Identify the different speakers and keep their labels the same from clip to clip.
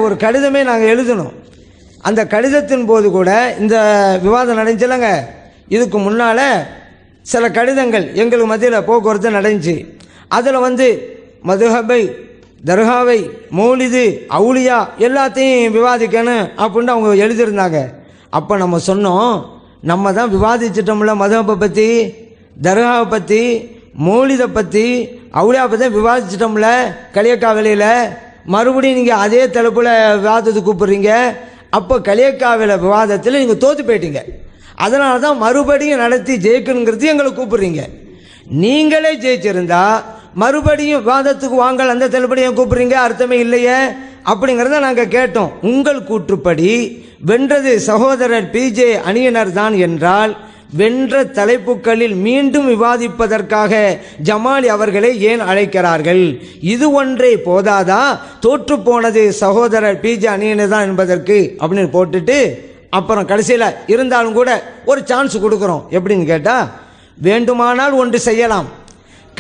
Speaker 1: ஒரு கடிதமே நாங்கள் எழுதணும். அந்த கடிதத்தின் போது கூட இந்த விவாதம் நடந்துச்சுலங்க. இதுக்கு முன்னால் சில கடிதங்கள் எங்களுக்கு மத்தியில் போக்குவரத்து நடந்துச்சு. அதில் மதுஹபை, தர்காவை, மௌலிது, அவுலியா எல்லாத்தையும் விவாதிக்கணும் அப்படின்னு அவங்க எழுதியிருந்தாங்க. அப்போ நம்ம சொன்னோம், நம்ம தான் விவாதிச்சிட்டோம்ல மதுஹபை பற்றி, தர்காவை பற்றி, மௌலிதை பற்றி, அவுலியா பற்றி விவாதிச்சிட்டோம்ல களியக்காவிலையில். மறுபடியும் நீங்கள் அதே தலைப்பில் விவாதத்துக்கு கூப்பிட்றீங்க. அப்போ களியக்காவில விவாதத்தில் நீங்கள் தோற்று போயிட்டீங்க. அதனால தான் மறுபடியும் நடத்தி ஜெயிக்கணுங்கிறது எங்களை கூப்பிட்றீங்க. நீங்களே ஜெயிச்சிருந்தா மறுபடியும் விவாதத்துக்கு வாங்கல் அந்த தலைப்படியும் கூப்பிட்றீங்க, அர்த்தமே இல்லையே அப்படிங்கிறத நாங்கள் கேட்டோம். உங்கள் கூற்றுப்படி வென்றது சகோதரர் பிஜே அணியினர் தான் என்றால் வென்ற தலைப்புகளில் மீண்டும் விவாதிப்பதற்காக ஜமாலி அவர்களை ஏன் அழைக்கிறார்கள்? இது ஒன்றே போதாதா தோற்று போனது சகோதரர் பிஜே அணியினர் தான் என்பதற்கு அப்படின்னு போட்டுட்டு அப்புறம் கடைசியில் இருந்தாலும் கூட ஒரு சான்ஸ் கொடுக்குறோம். எப்படின்னு கேட்டால், வேண்டுமானால் ஒன்று செய்யலாம்.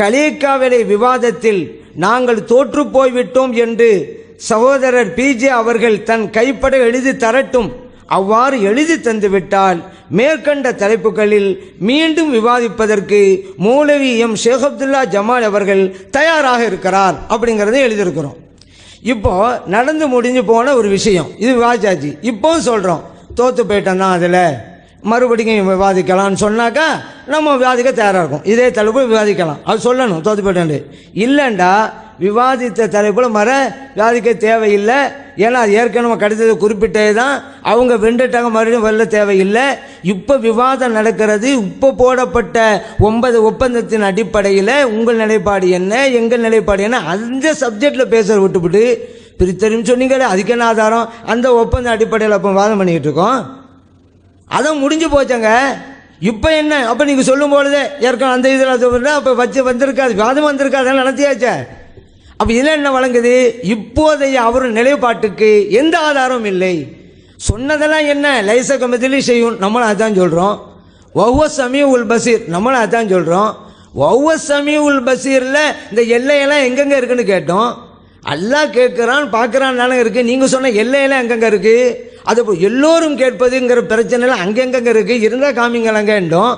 Speaker 1: களியக்காவிலை விவாதத்தில் நாங்கள் தோற்று போய்விட்டோம் என்று சகோதரர் பிஜே அவர்கள் தன் கைப்பட எழுதி தரட்டும். அவ்வாறு எழுதி தந்துவிட்டால் மேற்கண்ட தலைப்புகளில் மீண்டும் விவாதிப்பதற்கு மௌலவி எம் ஷேக் அப்துல்லா ஜமால் அவர்கள் தயாராக இருக்கிறார் அப்படிங்கிறத எழுதியிருக்கிறோம். இப்போ நடந்து முடிஞ்சு போன ஒரு விஷயம், இது விவாதிச்சாச்சு. இப்போ சொல்கிறோம் தோற்று போயிட்டோம் தான், அதில் மறுபடியும் விவாதிக்கலாம்னு சொன்னாக்கா நம்ம விவாதிக்க தயாராக இருக்கும். இதே தலைப்பு விவாதிக்கலாம், அது சொல்லணும் தோற்று போயிட்டோம். இல்லைண்டா விவாதித்த தலைப்பில் விவாதிக்க தேவையில்லை. ஏன்னா அது ஏற்கனவே கடிதத்தை குறிப்பிட்டே தான், அவங்க வெண்டுட்டாங்க, மறுபடியும் வரல தேவையில்லை. இப்போ விவாதம் நடக்கிறது. இப்போ போடப்பட்ட 9 ஒப்பந்தத்தின் அடிப்படையில் உங்கள் நிலைப்பாடு என்ன, எங்கள் நிலைப்பாடு என்ன, அந்த சப்ஜெக்டில் பேச விட்டுவிட்டு பிரித்தறியும் சொன்னீங்களே, அதுக்கு என்ன ஆதாரம்? அந்த ஒப்பந்த அடிப்படையில் அப்போ வாதம் பண்ணிக்கிட்டு இருக்கோம். அதான் முடிஞ்சு போச்சங்க. இப்போ என்ன? அப்போ நீங்கள் சொல்லும் பொழுதே ஏற்கனவே அந்த இதில் அப்போ வந்திருக்காது, வாதம் வந்திருக்காது, அதெல்லாம் நடத்தியாச்சே. அப்போ இதில் என்ன வழங்குது? இப்போதைய அவர் நிலைப்பாட்டுக்கு எந்த ஆதாரமும் இல்லை. சொன்னதெல்லாம் என்ன? லைச கமதிலி செய்யும், நம்மளும் அதான் சொல்கிறோம். ஒவ்வொ சமீ உல் பசீர், நம்மளும் அதான் சொல்கிறோம். ஒவ்வொ சமீ உல் பசீரில் இந்த எல்லையெல்லாம் எங்கெங்கே இருக்குன்னு கேட்டோம். அல்லாஹ் கேட்குறான், பார்க்குறான் தானே இருக்குது. நீங்கள் சொன்ன எல்லையெல்லாம் எங்கெங்கே இருக்குது? அது எல்லோரும் கேட்பதுங்கிற பிரச்சனைலாம் அங்கெங்கங்க இருக்குது, இருந்தால் காமிங்களாங்கன்றோம்.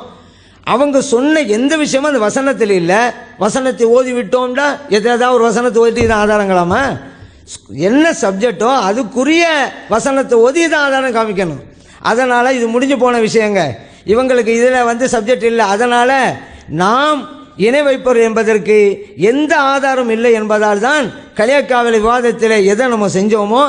Speaker 1: அவங்க சொன்ன எந்த விஷயமும் அந்த வசனத்தில் இல்லை. வசனத்தை ஓதி விட்டோம்டா எதாவது ஒரு வசனத்தை ஓதி தான் ஆதாரங்களாமா? என்ன சப்ஜெக்டோ அதுக்குரிய வசனத்தை ஓதி தான் ஆதாரம் காமிக்கணும். அதனால் இது முடிஞ்சு போன விஷயங்க. இவங்களுக்கு இதில் சப்ஜெக்ட் இல்லை. அதனால் நாம் இணை வைப்பர் என்பதற்கு எந்த ஆதாரம் இல்லை என்பதால் தான் களியக்காவிலை விவாதத்தில் எதை நம்ம செஞ்சோமோ